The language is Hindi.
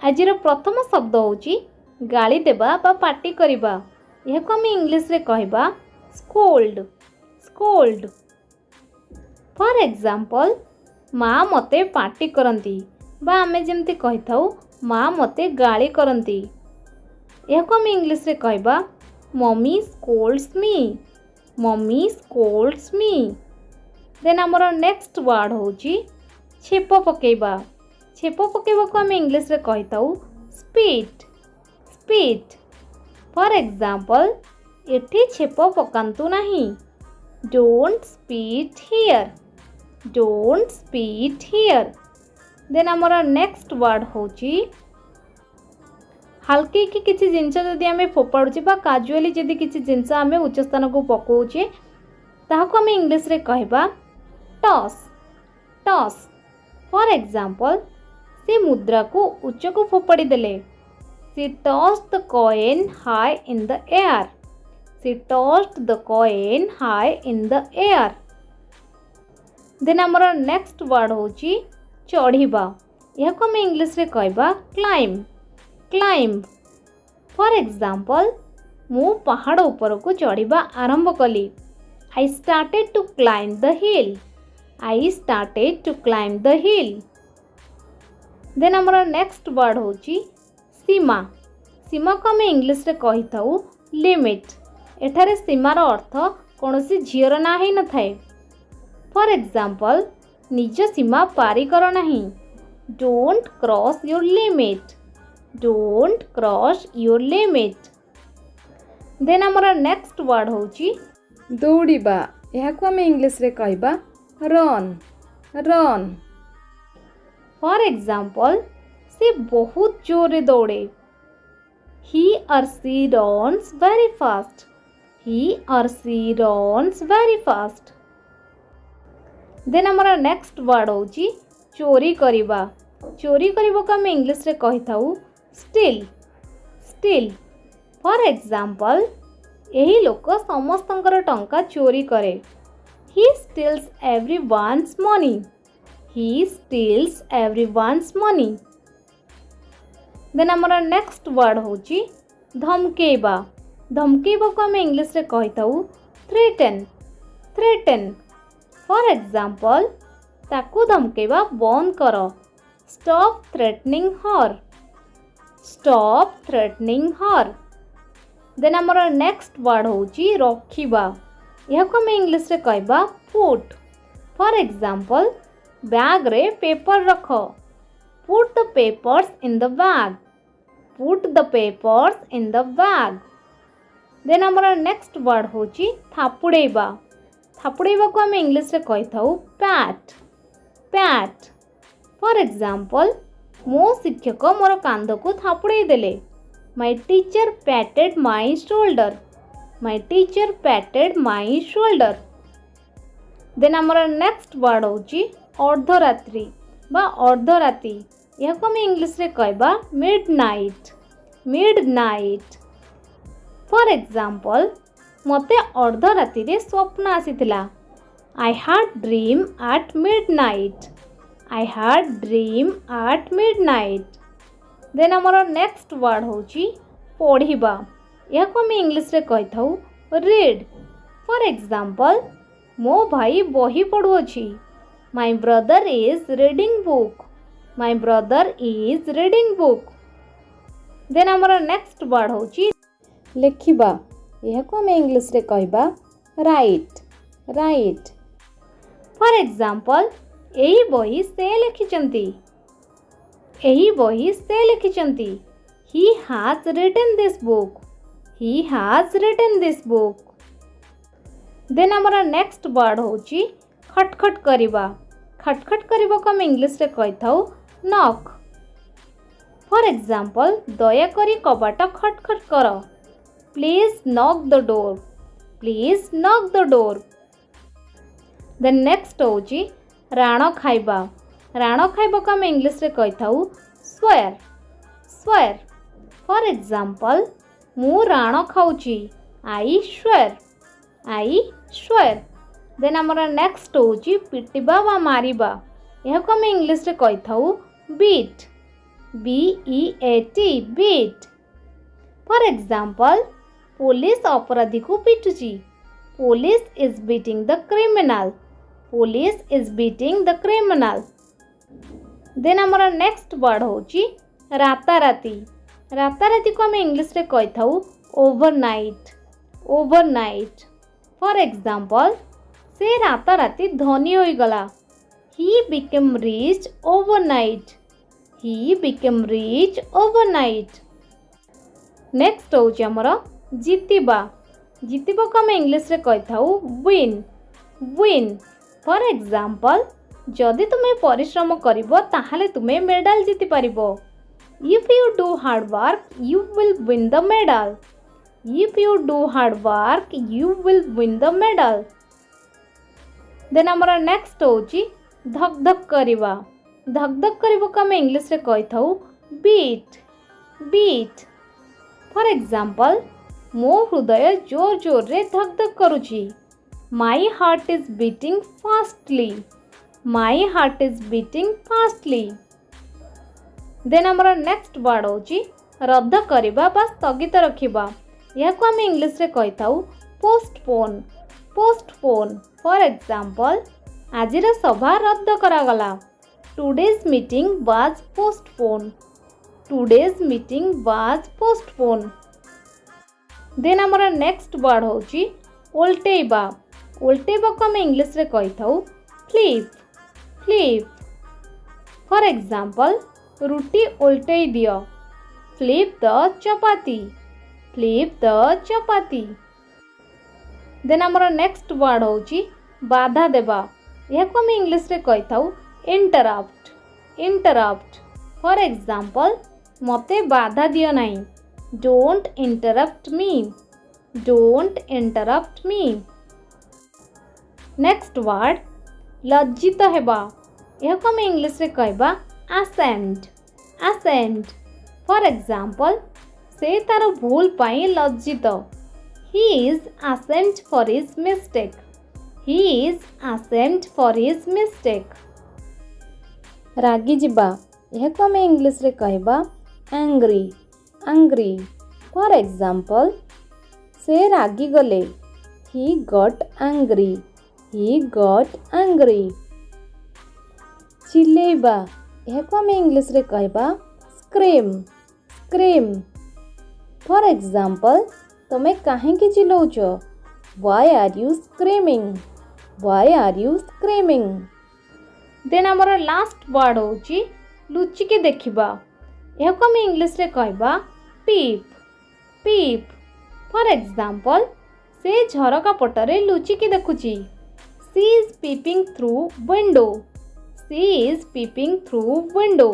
आजिर प्रथम शब्द होची गाली देबा बा पार्टी करिबा। यह आम इंग्लिश रे कहबा स्कोल्ड स्कोल्ड। फॉर एग्जांपल माँ मते पार्टी करंती बा आमे जेमती कहि थाउ माँ मते गाली करंती। यह आम इंग्लिश रे कहबा मम्मी स्कोल्ड्स मी मम्मी स्कोल्ड्स मी। देन आमर नेक्स्ट वर्ड होची छेप पकेबा। छेप पकेबा को आम इंग्लिश रे कहि थाउ स्पीट स्पीट। फॉर एग्जांपल एठी छेप पकांतु नहीं don't spit here don't spit here. Then आमर नेक्स्ट वर्ड होची हल्के कि किसी जिनस जदि आम फोपाड़ुचे बा काजुअली जदि किसी जिनस आम उच्च स्थान को पकाउचे ताहाको आम इंग्लिश रे कहबा टॉस टॉस। फॉर एग्जांपल से मुद्रा को उच्च को फोपाड़ी देले she tossed the coin high in the air she tossed the coin high in the air. Then आमर नेक्स्ट वर्ड होची चढ़ीबा। यह आम इंग्लिश रे कहबा क्लाइम क्लाइम। फॉर एग्जांपल मु पहाड़ ऊपर को चढ़ीबा आरंभ कली I started to climb the hill I started to climb the hill. Then आमर नेक्स्ट वर्ड होची सीमा। सीमा को आम इंग्लिश रे कहि थाउ लिमिट। एठारे सीमार अर्थ कौनसी झीर ना ही न थाए। फॉर एग्जांपल निज सीमा पारी कर नहीं don't cross your limit don't cross your limit. Then आमर नेक्स्ट वर्ड होची दौड़िबा। यह को आम इंग्लिश रे कहबा रन रन। फॉर एग्जांपल से बहुत जोरे दौड़े ही और सी रन्स वेरी फास्ट ही और सी रन्स वेरी फास्ट। देन आमर नेक्स्ट वर्ड होची चोरी करिबा। चोरी करिबा को आम इंग्लिश रे कहि थाउ स्टील स्टील। फॉर एग्जांपल एही लोक समस्तंकर टंका चोरी करे ही स्टील्स एवरीवन्स मनी ही स्टील्स एवरीवन्स मनी। देन आमर नेक्स्ट वर्ड होची धमकेबा। धमकेबा को आम इंग्लिश रे कहि थाउ थ्रेटन थ्रेटन। फॉर एग्जांपल ताकू धमकेबा बंद कर स्टॉप थ्रेटनिंग हर स्टॉप थ्रेटनिंग हर। देन आमर नेक्स्ट वर्ड होची रखिबा। यह को आम इंग्लिश रे कहबा पुट। फॉर एग्जांपल बैग रे पेपर रख put the papers in the bag put the papers in the bag. Then आमर नेक्स्ट वर्ड होची थापुड़ेबा। थापुड़ेबा को आम इंग्लिश रे कहि थाउ पैट पैट। फॉर एग्जांपल मो शिक्षक मोर कांध को थापुड़े देले my teacher patted my shoulder my teacher patted my shoulder. Then आमर नेक्स्ट वर्ड होची अर्धरात्रि बा अर्धराति। यह को आम इंग्लिश रे कहबा मिडनाइट मिडनाइट। फॉर एग्जांपल मते अर्धराति रे स्वप्न आसीथिला I had dream at midnight I had dream at midnight. Then आमर नेक्स्ट वर्ड होची पढ़िबा। यह को आम इंग्लिश रे कहि थाउ रीड। फॉर एग्जांपल मो भाई बही पढ़ुअछि my brother is reading book my brother is reading book. Then आमर नेक्स्ट वर्ड होची लेखिबा। यह को आम इंग्लिश रे कहबा राइट राइट। फॉर एग्जांपल एही बही से लिखिचंती एही बही से लिखिचंती he has written this book he has written this book. Then आमर नेक्स्ट वर्ड होची खटखट करिबा। खटखट करिबा को आम इंग्लिश रे कहि थाउ नॉक। फॉर एग्जांपल दया करी कबाट खटखट कर please knock the door please knock the door. Then next होची राण खाइबा। राण खाइबा को आम इंग्लिश रे कहि thou swear swear. For example मु राण खाउची I swear I swear. Then आमर नेक्स्ट होची पिटिबा वा मारिबा। यह को आम इंग्लिश रे कहि थाउ beat B-E-A-T, beat. For example, police अपराधी को पिटुची. Police is beating the criminal. Police is beating the criminal. Then आमर next word होची राताराती. राताराती को आम इंग्लिश रे कहि थाउ overnight. Overnight. For example, से राताराती धनी होई गला. He became rich overnight. He became rich overnight. Next होची आमर जीतिबा. जीतिबा को आम इंग्लिश रे कहि थाउ win. Win. For example, जदि तुम्हें परिश्रम करिबो ताहाले तुम्हें मेडल जीति पारिबो. If you do hard work, you will win the medal. If you do hard work, you will win the medal. Then आमर next होची धक धक करिबा. धक धक करिबो को आम इंग्लिश रे कहि थाउ beat. Beat. For example, मो हृदय जोर जोर रे धक धक करूची. My heart is beating fastly. My heart is beating fastly. Then आमर next word होची रद्द करिबा बा स्थगित रखिबा. यह को आम इंग्लिश रे कहि थाउ postpone. Postpone. For example, आजिर सभा रद्द करागला. Today's meeting was postponed. Today's meeting was postponed. Then आमर next word होची ओल्टेइबा. ओल्टेइबा को आम इंग्लिश रे कहि थाउ flip. Flip. For example, रुटी ओल्टेइ दियो. Flip the chapati. Flip the chapati. Then आमर next word होची बाधा देबा. यह को आम इंग्लिश रे कहि थाउ interrupt. Interrupt. For example, मते बाधा दियो नाही. Don't interrupt me. Don't interrupt me. Next word लज्जित हेबा. यह को आम इंग्लिश रे कहबा ashamed. Ashamed. For example, से तार भूल पाई लज्जित. He is ashamed for his mistake. He is ashamed for his mistake. रागी जिबा. यह को आम इंग्लिश रे कहबा angry. Angry. For example, से रागी गले. He got angry. He got angry. चिल्लेबा. यह को आम इंग्लिश रे कहबा scream. Scream. For example, तमे काहेकि चिल्लौच? Why are you screaming? Why are you screaming? Then आमर last word होची लुचिके देखिबा. यह को आम इंग्लिश रे कहबा peep. Peep. For example, से झरका पटरे लुचिके देखुची. She is peeping through window. She is peeping through window.